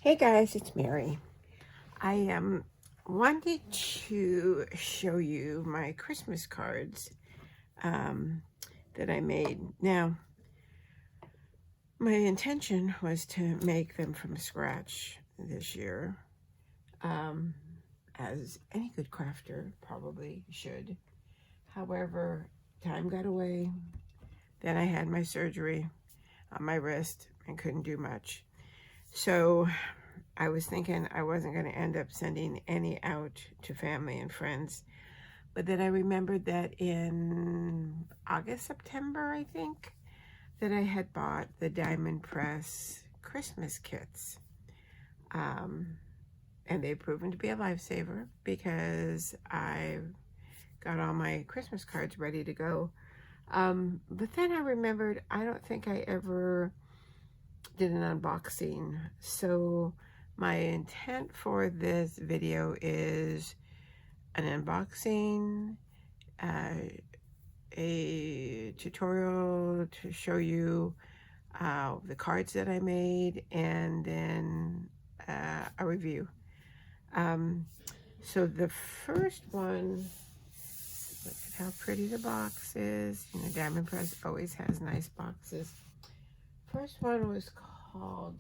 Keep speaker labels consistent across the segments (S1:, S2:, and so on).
S1: Hey guys, it's Mary. I wanted to show you my Christmas cards that I made. Now, my intention was to make them from scratch this year, as any good crafter probably should. However, time got away. Then I had my surgery on my wrist and couldn't do much. So I was thinking I wasn't going to end up sending any out to family and friends. But then I remembered that in August, September, I think, that I had bought the Diamond Press Christmas kits. And they've proven to be a lifesaver because I got all my Christmas cards ready to go. But then I remembered I don't think I ever did an unboxing. So my intent for this video is an unboxing, a tutorial to show you the cards that I made, and then a review. So the first one, look at how pretty the box is. You know, Diamond Press always has nice boxes. First one was called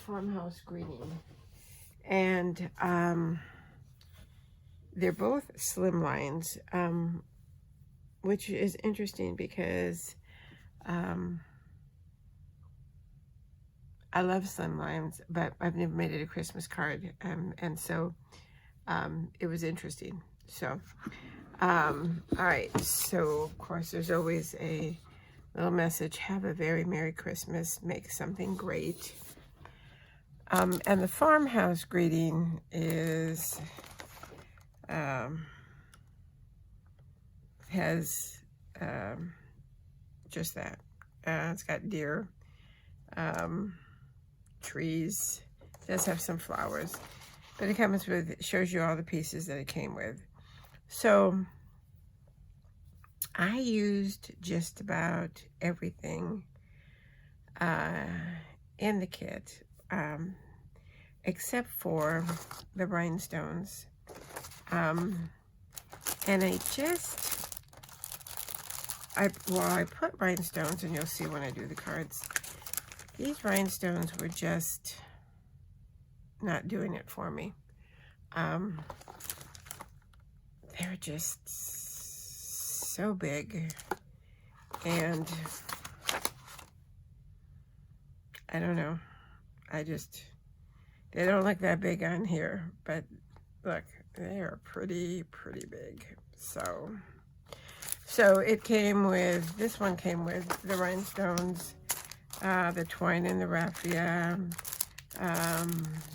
S1: Farmhouse Greeting, and they're both Slimlines, which is interesting because I love Slimlines, but I've never made it a Christmas card, and so it was interesting. So all right, so of course there's always a little message: have a very Merry Christmas, make something great. And the Farmhouse Greeting is has just that. It's got deer, trees. It does have some flowers, but it comes with, it shows you all the pieces that it came with. So I used just about everything in the kit, except for the rhinestones. And I put rhinestones, and you'll see when I do the cards, these rhinestones were just not doing it for me. They're just so big, and I don't know, they don't look that big on here, but look, they are pretty big. So it came with, this one came with the rhinestones, the twine and the raffia,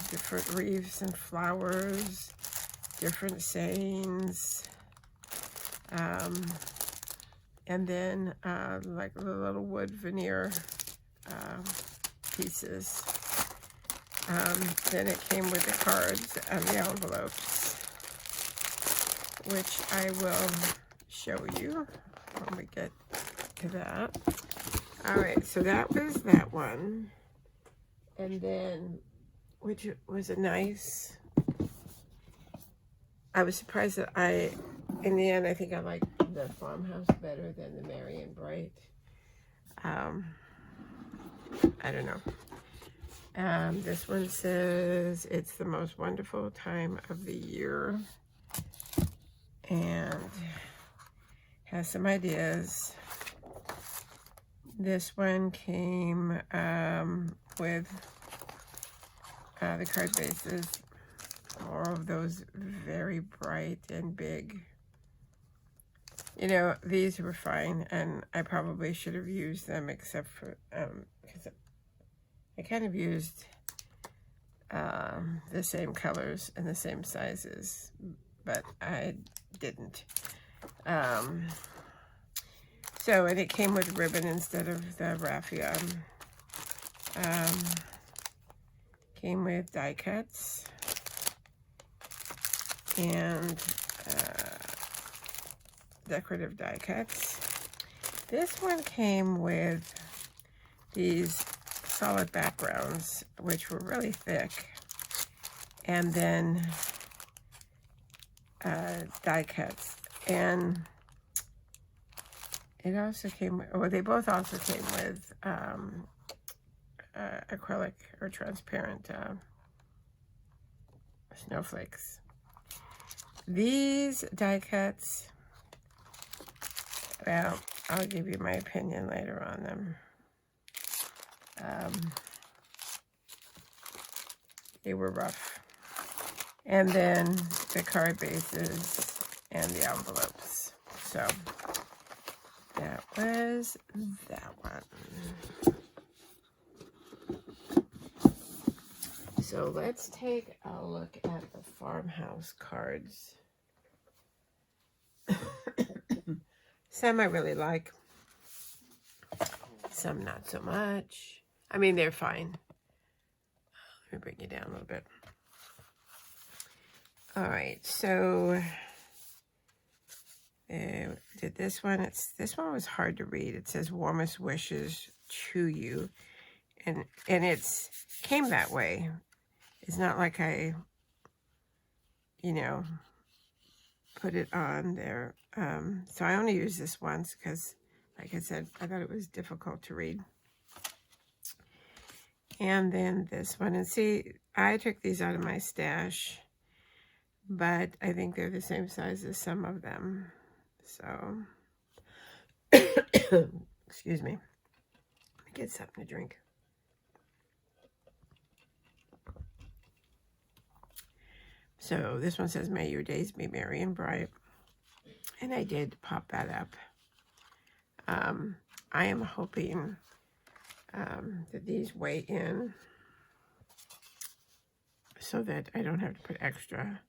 S1: different wreaths and flowers, different sayings, and then like the little wood veneer pieces. Then it came with the cards and the envelopes, which I will show you when we get to that. All right, so that was that one. And then, which was a nice, I was surprised that in the end, I think I liked the Farmhouse better than the Merry and Bright. I don't know. This one says, it's the most wonderful time of the year, and has some ideas. This one came with the card bases, more of those very bright and big. You know, these were fine, and I probably should have used them, except for because I kind of used the same colors and the same sizes, but I didn't. So, and it came with ribbon instead of the raffia. Came with die cuts and decorative die cuts. This one came with these solid backgrounds, which were really thick, and then die cuts. And it also came with, well, they both also came with acrylic or transparent snowflakes. These die cuts, well, I'll give you my opinion later on them. They were rough. And then the card bases and the envelopes. So that was that one. So let's take a look at the Farmhouse cards. Some I really like. Some not so much. I mean, they're fine. Let me bring you down a little bit. All right, so did this one. This one was hard to read. It says warmest wishes to you, and it's came that way. It's not like I, put it on there. So I only used this once because, like I said, I thought it was difficult to read. And then this one, and see, I took these out of my stash, but I think they're the same size as some of them. So, excuse me. Let me get something to drink. So this one says, may your days be merry and bright. And I did pop that up. I am hoping that these weigh in so that I don't have to put extra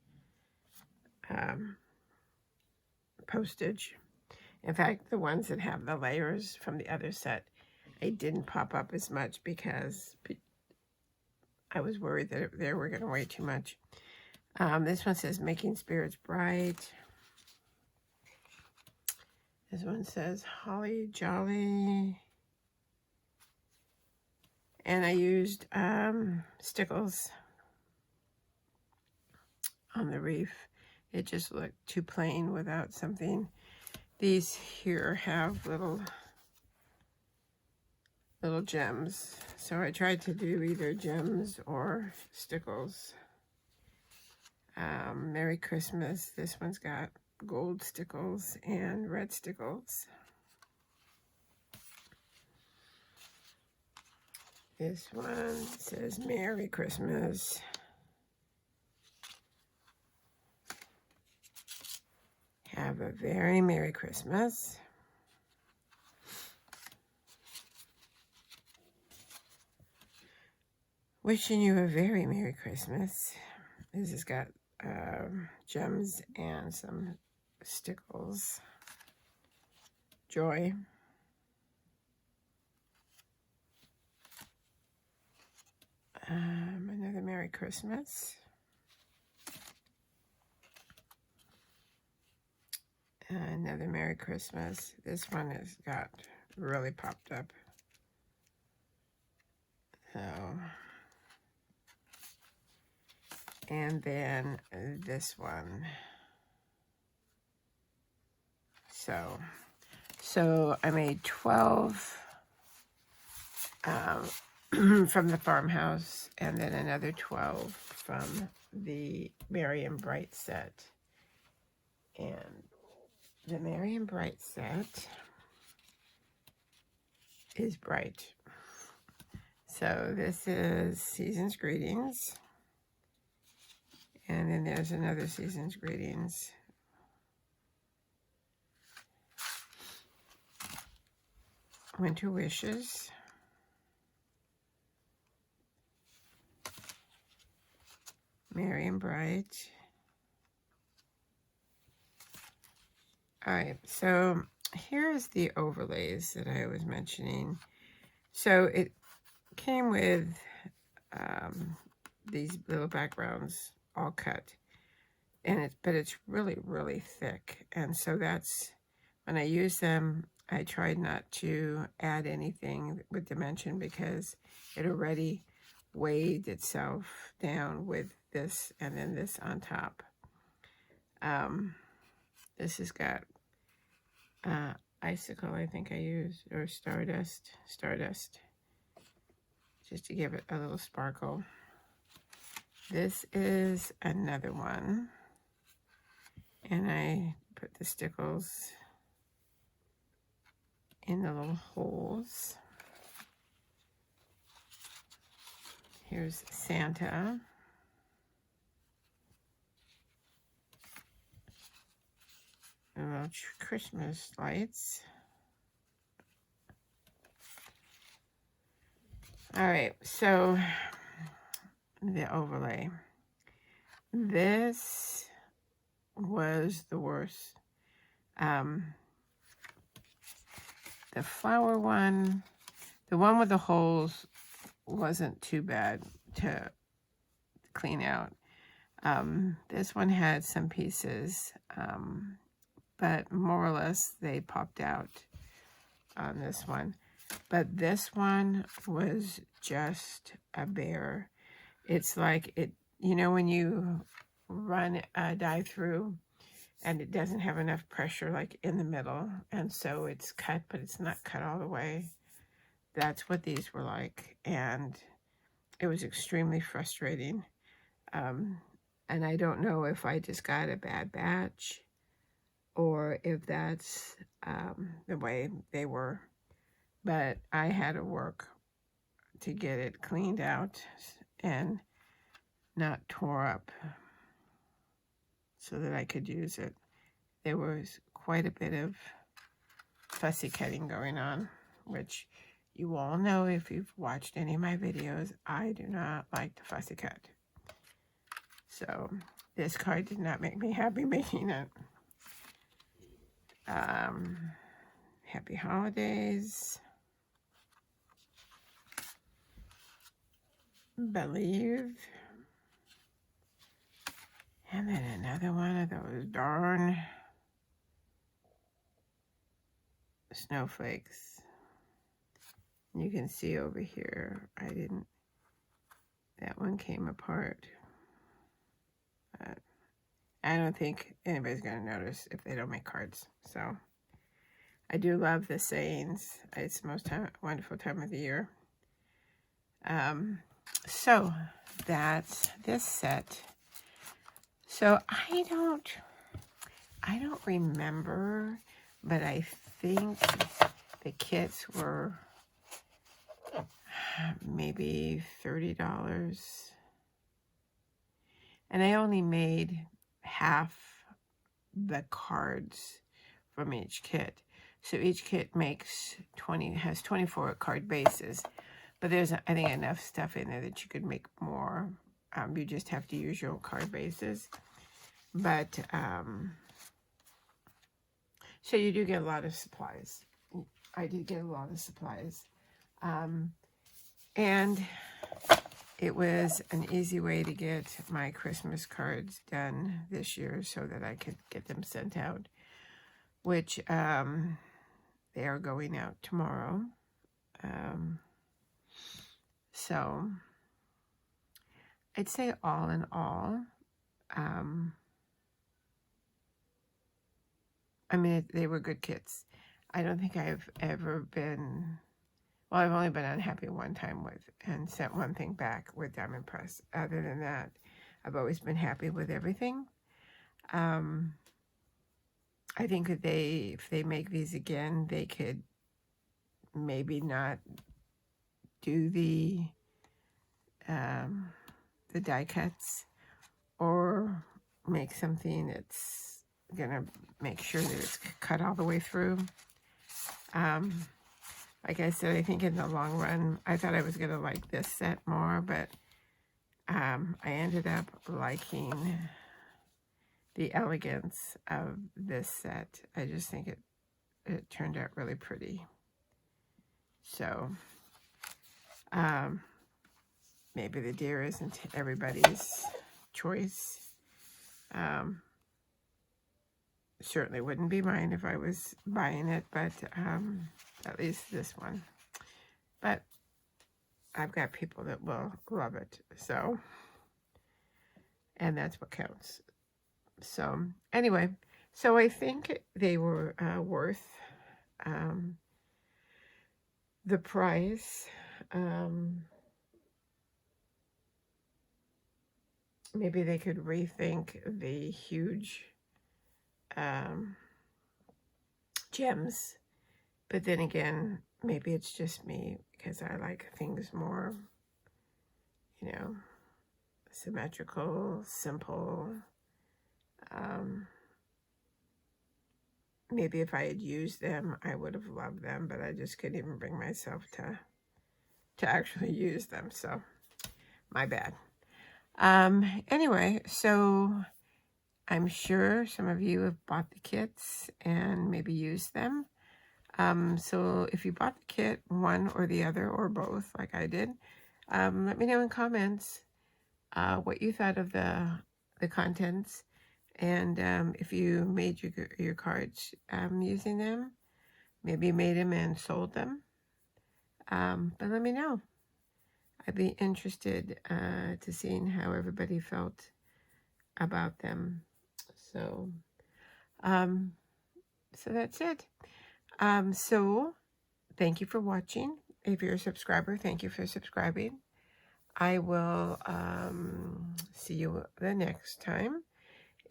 S1: postage. In fact, the ones that have the layers from the other set, I didn't pop up as much because I was worried that they were going to weigh too much. This one says, making spirits bright. This one says, holly jolly. And I used stickles on the reef. It just looked too plain without something. These here have little gems. So I tried to do either gems or stickles. Merry Christmas. This one's got gold stickles and red stickles. This one says Merry Christmas. Have a very Merry Christmas. Wishing you a very Merry Christmas. This has got gems and some stickles. Joy. Another Merry Christmas. Another Merry Christmas. This one has got really popped up. So, and then this one. So I made 12 from the Farmhouse, and then another 12 from the Merry and Bright set. And the Merry and Bright set is bright. So this is Season's Greetings. And then there's another Season's Greetings. Winter Wishes. Merry and Bright. All right, so here's the overlays that I was mentioning. So it came with these little backgrounds all cut, and but it's really, really thick. And so that's, when I use them, I tried not to add anything with dimension because it already weighed itself down with this and then this on top. This has got icicle, I think I used, or stardust, just to give it a little sparkle. This is another one, and I put the stickles in the little holes. Here's Santa. Little Christmas lights. All right, so the overlay. This was the worst. The flower one, the one with the holes wasn't too bad to clean out. This one had some pieces, but more or less they popped out on this one. But this one was just a bear. It's like it, you know, when you run a die through and it doesn't have enough pressure like in the middle, and so it's cut, but it's not cut all the way. That's what these were like, and it was extremely frustrating. And I don't know if I just got a bad batch or if that's the way they were, but I had to work to get it cleaned out and not tore up so that I could use it. There was quite a bit of fussy cutting going on, which you all know if you've watched any of my videos. I do not like to fussy cut. So this card did not make me happy making it. Happy holidays. Believe. And then another one of those darn snowflakes. You can see over here, that one came apart. But I don't think anybody's going to notice if they don't make cards. So I do love the sayings. It's the most wonderful time of the year. So that's this set. So I don't remember, but I think the kits were maybe $30. And I only made half the cards from each kit. So each kit has 24 card bases. But there's, I think, enough stuff in there that you could make more. You just have to use your card bases. But, so you do get a lot of supplies. I did get a lot of supplies. And it was an easy way to get my Christmas cards done this year so that I could get them sent out, which they are going out tomorrow. So I'd say all in all, I mean, they were good kits. I don't think I've ever been, well, I've only been unhappy one time with and sent one thing back with Diamond Press. Other than that, I've always been happy with everything. I think that if they make these again, they could maybe not do the die cuts, or make something that's gonna make sure that it's cut all the way through. Like I said, I think in the long run, I thought I was gonna like this set more, but I ended up liking the elegance of this set. I just think it turned out really pretty. So maybe the deer isn't everybody's choice. certainly wouldn't be mine if I was buying it, but at least this one. But I've got people that will love it, so, and that's what counts. So anyway, so I think they were worth the price. Maybe they could rethink the huge gems, but then again, maybe it's just me because I like things more, you know, symmetrical, simple. Maybe if I had used them, I would have loved them, but I just couldn't even bring myself to actually use them, so my bad. Anyway, so I'm sure some of you have bought the kits and maybe used them. So if you bought the kit, one or the other or both, like I did, let me know in comments what you thought of the contents, and if you made your cards using them, maybe made them and sold them. But let me know. I'd be interested to seeing how everybody felt about them. So, so that's it. So thank you for watching. If you're a subscriber, thank you for subscribing. I will see you the next time.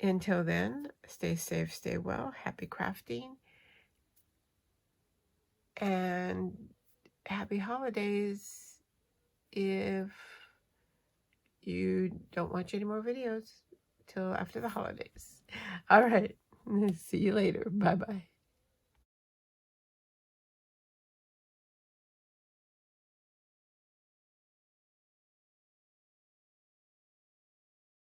S1: Until then, stay safe, stay well, happy crafting, and happy holidays if you don't watch any more videos till after the holidays. All right. See you later. Bye-bye.